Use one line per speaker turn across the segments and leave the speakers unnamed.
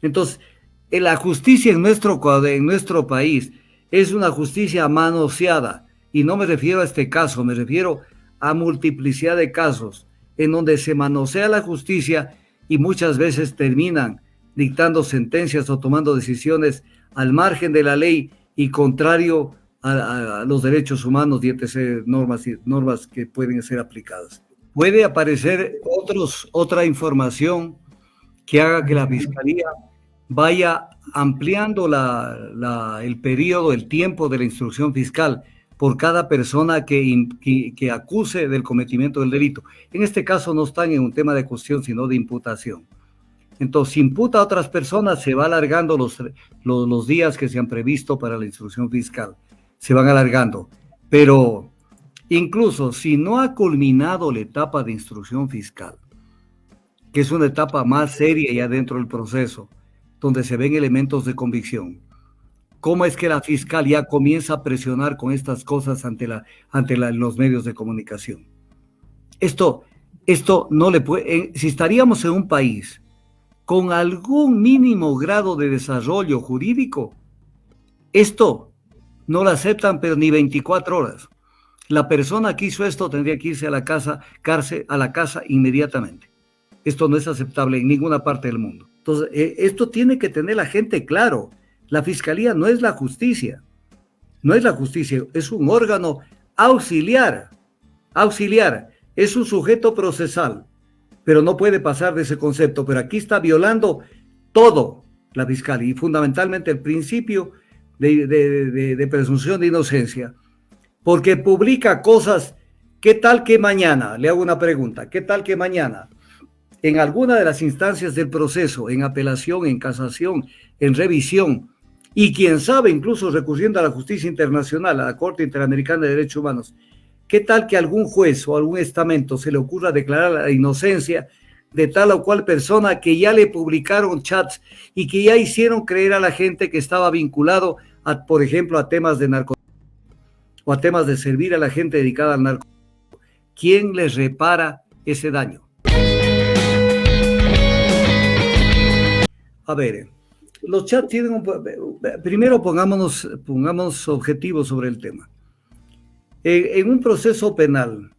Entonces, la justicia en nuestro país es una justicia manoseada, y no me refiero a este caso, me refiero a multiplicidad de casos en donde se manosea la justicia y muchas veces terminan dictando sentencias o tomando decisiones al margen de la ley y contrario a los derechos humanos y etc. Normas que pueden ser aplicadas. Puede aparecer otra información que haga que la Fiscalía vaya ampliando el periodo, el tiempo de la instrucción fiscal por cada persona que acuse del cometimiento del delito. En este caso no están en un tema de cuestión, sino de imputación. Entonces, si imputa a otras personas, se va alargando los días que se han previsto para la instrucción fiscal. Se van alargando. Pero incluso si no ha culminado la etapa de instrucción fiscal, que es una etapa más seria ya dentro del proceso, donde se ven elementos de convicción, ¿cómo es que la fiscal ya comienza a presionar con estas cosas ante los medios de comunicación? Esto no le puede, si estaríamos en un país con algún mínimo grado de desarrollo jurídico, esto no lo aceptan, pero ni 24 horas. La persona que hizo esto tendría que irse a la casa inmediatamente. Esto no es aceptable en ninguna parte del mundo. Entonces, esto tiene que tener la gente claro. La fiscalía no es la justicia, no es la justicia, es un órgano auxiliar, es un sujeto procesal, pero no puede pasar de ese concepto. Pero aquí está violando todo la fiscalía y fundamentalmente el principio de presunción de inocencia, porque publica cosas. ¿Qué tal que mañana, le hago una pregunta, qué tal que mañana en alguna de las instancias del proceso, en apelación, en casación, en revisión, y quién sabe, incluso recurriendo a la justicia internacional, a la Corte Interamericana de Derechos Humanos, qué tal que algún juez o algún estamento se le ocurra declarar la inocencia de tal o cual persona que ya le publicaron chats y que ya hicieron creer a la gente que estaba vinculado, por ejemplo, a temas de narcotráfico o a temas de servir a la gente dedicada al narcotráfico? ¿Quién les repara ese daño? A ver, los chats tienen primero pongamos objetivos sobre el tema. En un proceso penal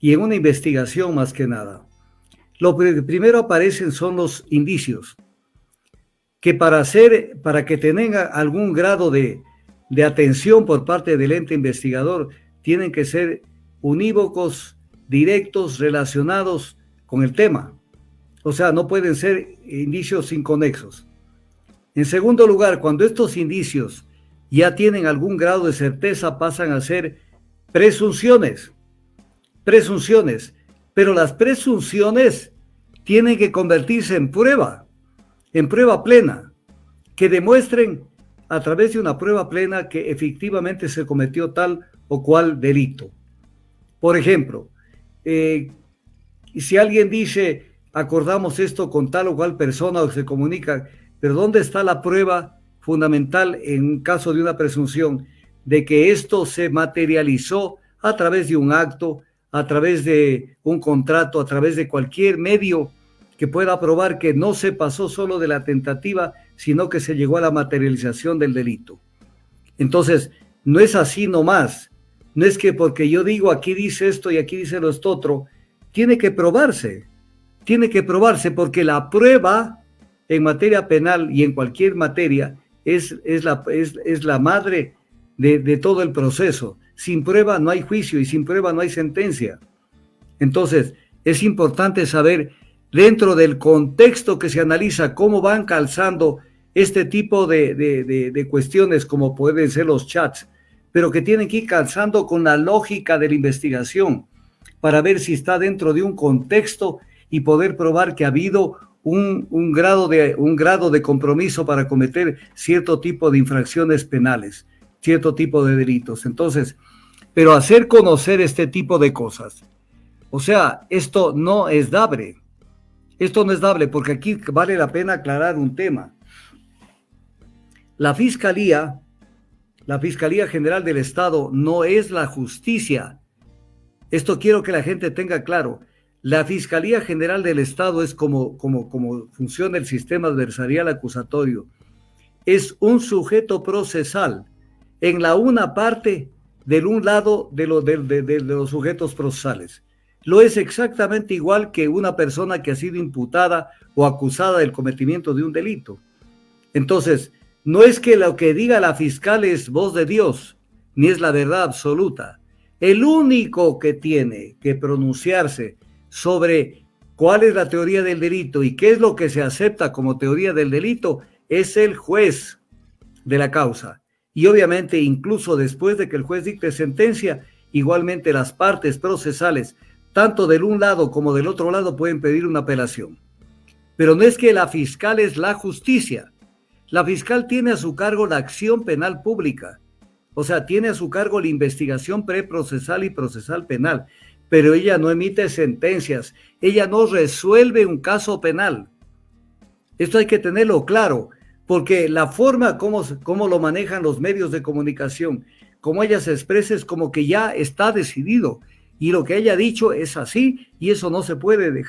y en una investigación más que nada, lo que primero aparecen son los indicios, que para que tengan algún grado de atención por parte del ente investigador, tienen que ser unívocos, directos, relacionados con el tema. O sea, no pueden ser indicios inconexos. En segundo lugar, cuando estos indicios ya tienen algún grado de certeza, pasan a ser presunciones, pero las presunciones tienen que convertirse en prueba plena, que demuestren a través de una prueba plena que efectivamente se cometió tal o cual delito. Por ejemplo, si alguien dice, acordamos esto con tal o cual persona o se comunica, pero ¿dónde está la prueba fundamental en un caso de una presunción de que esto se materializó a través de un acto, a través de un contrato, a través de cualquier medio que pueda probar que no se pasó solo de la tentativa, sino que se llegó a la materialización del delito? Entonces, no es así nomás. No es que porque yo digo aquí dice esto y aquí dice lo otro, tiene que probarse porque la prueba en materia penal y en cualquier materia es la madre de todo el proceso. Sin prueba no hay juicio y sin prueba no hay sentencia. Entonces, es importante saber dentro del contexto que se analiza cómo van calzando este tipo de cuestiones como pueden ser los chats, pero que tienen que ir calzando con la lógica de la investigación para ver si está dentro de un contexto y poder probar que ha habido un grado de compromiso para cometer cierto tipo de infracciones penales, cierto tipo de delitos. Entonces, pero hacer conocer este tipo de cosas, o sea, esto no es dable. Esto no es dable porque aquí vale la pena aclarar un tema. La Fiscalía General del Estado no es la justicia. Esto quiero que la gente tenga claro. La Fiscalía General del Estado es como funciona el sistema adversarial acusatorio. Es un sujeto procesal en la una parte del un lado de los sujetos procesales. Lo es exactamente igual que una persona que ha sido imputada o acusada del cometimiento de un delito. Entonces, no es que lo que diga la fiscal es voz de Dios, ni es la verdad absoluta. El único que tiene que pronunciarse sobre cuál es la teoría del delito y qué es lo que se acepta como teoría del delito es el juez de la causa. Y obviamente, incluso después de que el juez dicte sentencia, igualmente las partes procesales, tanto del un lado como del otro lado, pueden pedir una apelación. Pero no es que la fiscal es la justicia. La fiscal tiene a su cargo la acción penal pública, o sea, tiene a su cargo la investigación preprocesal y procesal penal, pero ella no emite sentencias, ella no resuelve un caso penal. Esto hay que tenerlo claro, porque la forma como lo manejan los medios de comunicación, como ella se expresa, es como que ya está decidido, y lo que ella ha dicho es así, y eso no se puede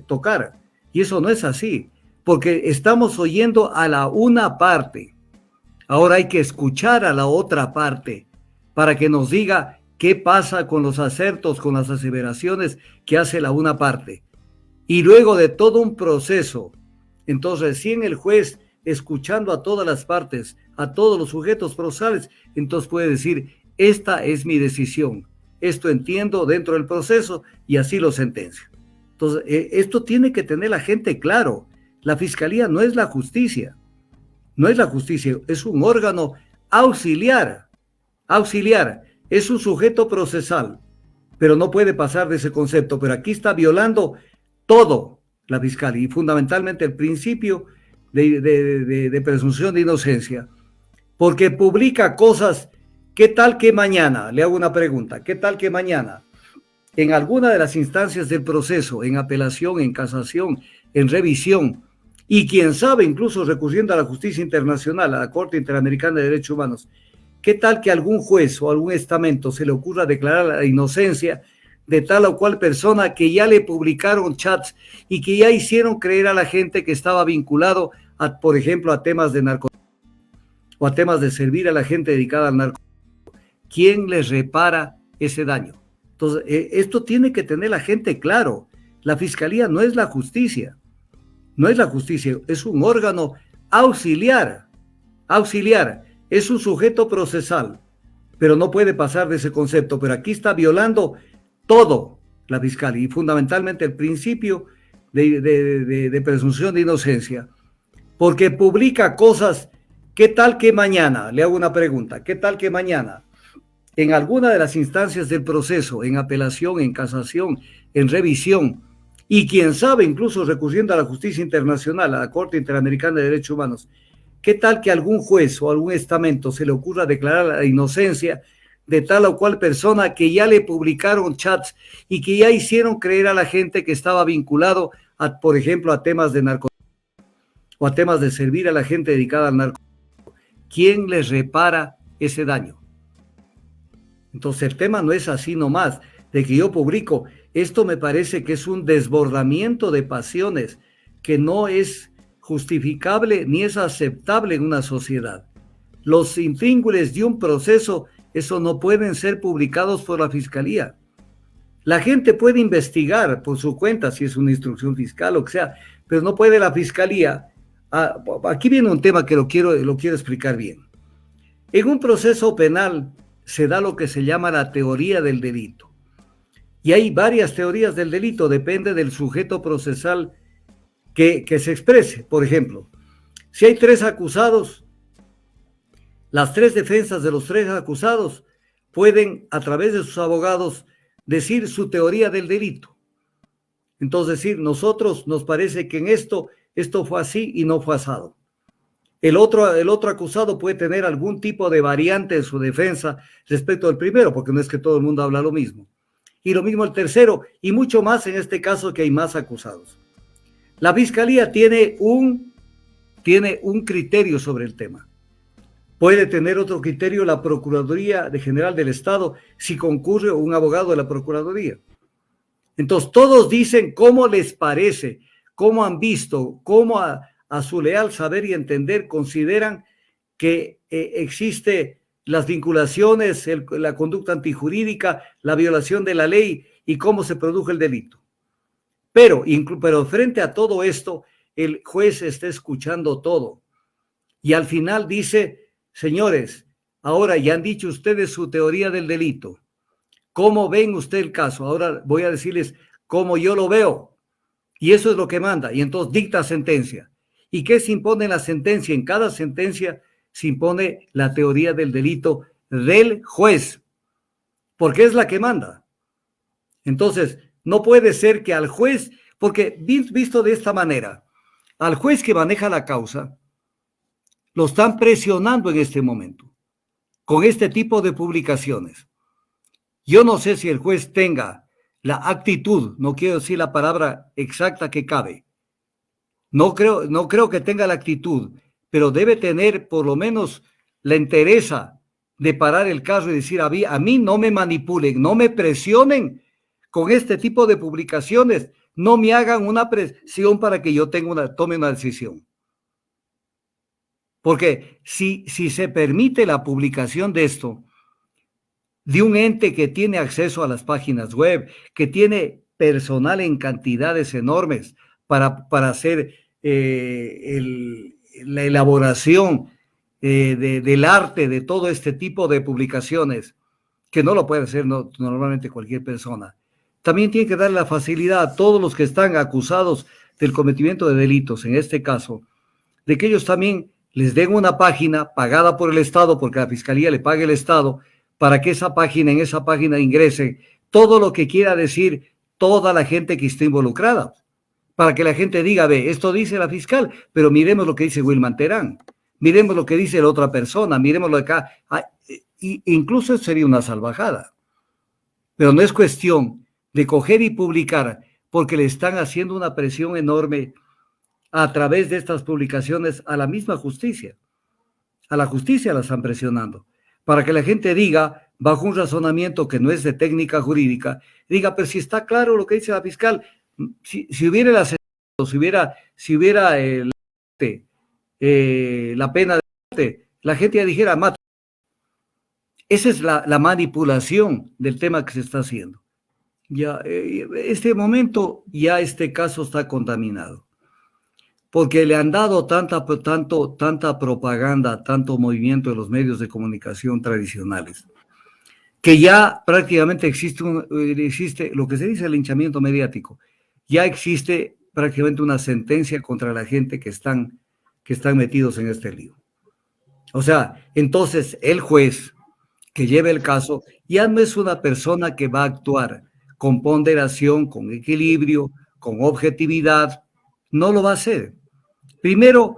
tocar, y eso no es así, porque estamos oyendo a la una parte. Ahora hay que escuchar a la otra parte para que nos diga qué pasa con los acertos, con las aseveraciones que hace la una parte. Y luego de todo un proceso, entonces recién el juez, escuchando a todas las partes, a todos los sujetos procesales, entonces puede decir, esta es mi decisión, esto entiendo dentro del proceso y así lo sentencio. Entonces, esto tiene que tener la gente claro. La fiscalía no es la justicia. No es la justicia, es un órgano auxiliar. Auxiliar, es un sujeto procesal, pero no puede pasar de ese concepto. Pero aquí está violando todo la fiscalía y fundamentalmente el principio de presunción de inocencia, porque publica cosas. ¿Qué tal que mañana? Le hago una pregunta. ¿Qué tal que mañana, en alguna de las instancias del proceso, en apelación, en casación, en revisión, y quién sabe, incluso recurriendo a la justicia internacional, a la Corte Interamericana de Derechos Humanos, qué tal que algún juez o algún estamento se le ocurra declarar la inocencia de tal o cual persona que ya le publicaron chats y que ya hicieron creer a la gente que estaba vinculado, por ejemplo, a temas de narcotráfico o a temas de servir a la gente dedicada al narcotráfico? ¿Quién les repara ese daño? Entonces, esto tiene que tener la gente claro. La fiscalía no es la justicia. No es la justicia, es un órgano auxiliar. Auxiliar, es un sujeto procesal, pero no puede pasar de ese concepto. Pero aquí está violando todo la fiscalía y fundamentalmente el principio de presunción de inocencia, porque publica cosas. ¿Qué tal que mañana? Le hago una pregunta. ¿Qué tal que mañana, en alguna de las instancias del proceso, en apelación, en casación, en revisión, y quién sabe, incluso recurriendo a la justicia internacional, a la Corte Interamericana de Derechos Humanos, qué tal que algún juez o algún estamento se le ocurra declarar la inocencia de tal o cual persona que ya le publicaron chats y que ya hicieron creer a la gente que estaba vinculado, por ejemplo, a temas de narcotráfico o a temas de servir a la gente dedicada al narcotráfico? ¿Quién les repara ese daño? Entonces el tema no es así nomás, de que yo publico. Esto me parece que es un desbordamiento de pasiones que no es justificable ni es aceptable en una sociedad. Los intríngulis de un proceso, eso no pueden ser publicados por la fiscalía. La gente puede investigar por su cuenta si es una instrucción fiscal o que sea, pero no puede la fiscalía. Aquí viene un tema que lo quiero explicar bien. En un proceso penal se da lo que se llama la teoría del delito. Y hay varias teorías del delito, depende del sujeto procesal que se exprese. Por ejemplo, si hay 3 acusados, las 3 defensas de los 3 acusados pueden, a través de sus abogados, decir su teoría del delito. Entonces, decir, nosotros nos parece que en esto fue así y no fue asado. El otro acusado puede tener algún tipo de variante en su defensa respecto al primero, porque no es que todo el mundo habla lo mismo. Y lo mismo el tercero, y mucho más en este caso que hay más acusados. La fiscalía tiene un criterio sobre el tema. Puede tener otro criterio la Procuraduría General del Estado si concurre un abogado de la Procuraduría. Entonces todos dicen cómo les parece, cómo han visto, cómo a su leal saber y entender consideran que existe las vinculaciones, la conducta antijurídica, la violación de la ley y cómo se produjo el delito. Pero frente a todo esto, el juez está escuchando todo. Y al final dice, señores, ahora ya han dicho ustedes su teoría del delito. ¿Cómo ven usted el caso? Ahora voy a decirles cómo yo lo veo. Y eso es lo que manda. Y entonces dicta sentencia. ¿Y qué se impone en la sentencia? En cada sentencia se impone la teoría del delito del juez, porque es la que manda. Entonces, no puede ser que al juez, porque visto de esta manera, al juez que maneja la causa, lo están presionando en este momento, con este tipo de publicaciones. Yo no sé si el juez tenga la actitud, no quiero decir la palabra exacta que cabe, no creo que tenga la actitud, pero debe tener por lo menos la entereza de parar el caso y decir, a mí no me manipulen, no me presionen con este tipo de publicaciones, no me hagan una presión para que yo tome una decisión. Porque si se permite la publicación de esto, de un ente que tiene acceso a las páginas web, que tiene personal en cantidades enormes para hacer la elaboración del arte de todo este tipo de publicaciones, que no lo puede hacer normalmente cualquier persona. También tiene que dar la facilidad a todos los que están acusados del cometimiento de delitos, en este caso, de que ellos también les den una página pagada por el Estado, porque la Fiscalía le pague el Estado, para que en esa página ingrese todo lo que quiera decir toda la gente que esté involucrada, para que la gente diga, ve, esto dice la fiscal, pero miremos lo que dice Wilman Terán, miremos lo que dice la otra persona, miremos lo de acá. Incluso sería una salvajada, pero no es cuestión de coger y publicar, porque le están haciendo una presión enorme a través de estas publicaciones a la misma justicia. A la justicia la están presionando, para que la gente diga, bajo un razonamiento que no es de técnica jurídica, diga, pero si está claro lo que dice la fiscal, si hubiera el asesinato, si hubiera la pena de muerte, la gente ya dijera, mata. Esa es la manipulación del tema que se está haciendo. Ya, este momento, ya este caso está contaminado, porque le han dado tanta propaganda, tanto movimiento de los medios de comunicación tradicionales, que ya prácticamente existe lo que se dice el linchamiento mediático, ya existe prácticamente una sentencia contra la gente que están metidos en este lío. O sea, entonces el juez que lleve el caso ya no es una persona que va a actuar con ponderación, con equilibrio, con objetividad, no lo va a hacer. Primero,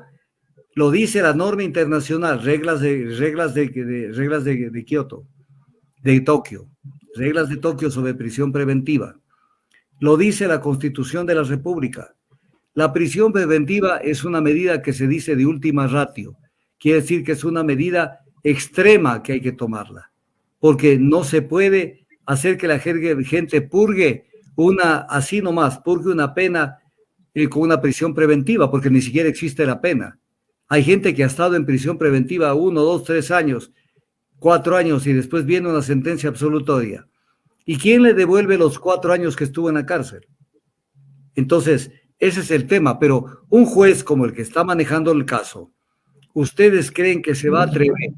lo dice la norma internacional, reglas de Kioto, de Tokio, reglas de Tokio sobre prisión preventiva. Lo dice la Constitución de la República. La prisión preventiva es una medida que se dice de última ratio. Quiere decir que es una medida extrema que hay que tomarla, porque no se puede hacer que la gente purgue así nomás, purgue una pena con una prisión preventiva, porque ni siquiera existe la pena. Hay gente que ha estado en prisión preventiva 1, 2, 3 años, 4 años y después viene una sentencia absolutoria. ¿Y quién le devuelve los 4 años que estuvo en la cárcel? Entonces, ese es el tema, pero un juez como el que está manejando el caso, ¿ustedes creen que se va a atrever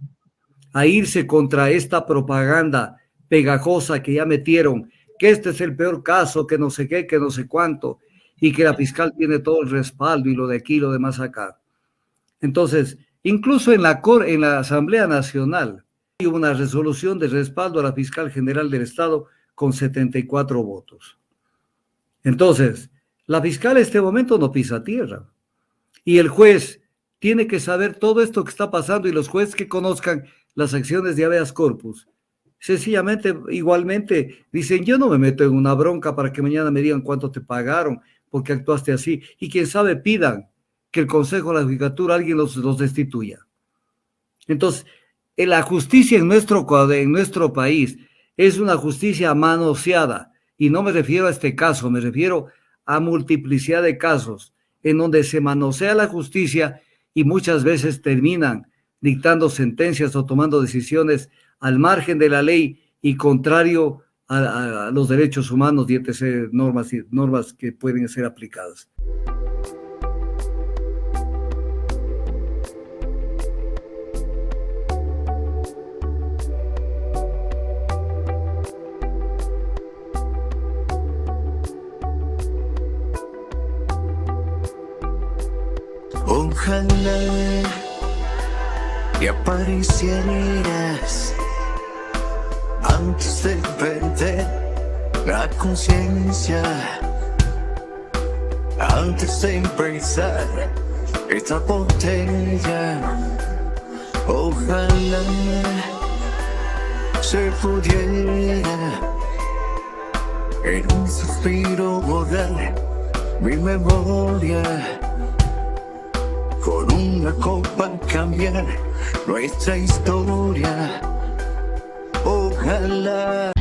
a irse contra esta propaganda pegajosa que ya metieron, que este es el peor caso, que no sé qué, que no sé cuánto, y que la fiscal tiene todo el respaldo y lo de aquí y lo demás acá? Entonces, incluso en la Asamblea Nacional hay una resolución de respaldo a la fiscal general del Estado con 74 votos. Entonces, la fiscal en este momento no pisa tierra. Y el juez tiene que saber todo esto que está pasando, y los jueces que conozcan las acciones de habeas corpus, sencillamente, igualmente, dicen, yo no me meto en una bronca para que mañana me digan cuánto te pagaron porque actuaste así. Y quién sabe, pidan que el Consejo de la Judicatura alguien los destituya. Entonces, la justicia en nuestro país es una justicia manoseada, Y no me refiero a este caso, me refiero a multiplicidad de casos en donde se manosea la justicia y muchas veces terminan dictando sentencias o tomando decisiones al margen de la ley y contrario a los derechos humanos y etc. Normas que pueden ser aplicadas.
Ojalá que aparecieras antes de perder la conciencia, antes de empezar esta botella. Ojalá se pudiera en un suspiro borrar mi memoria, con una copa cambiar nuestra historia. Ojalá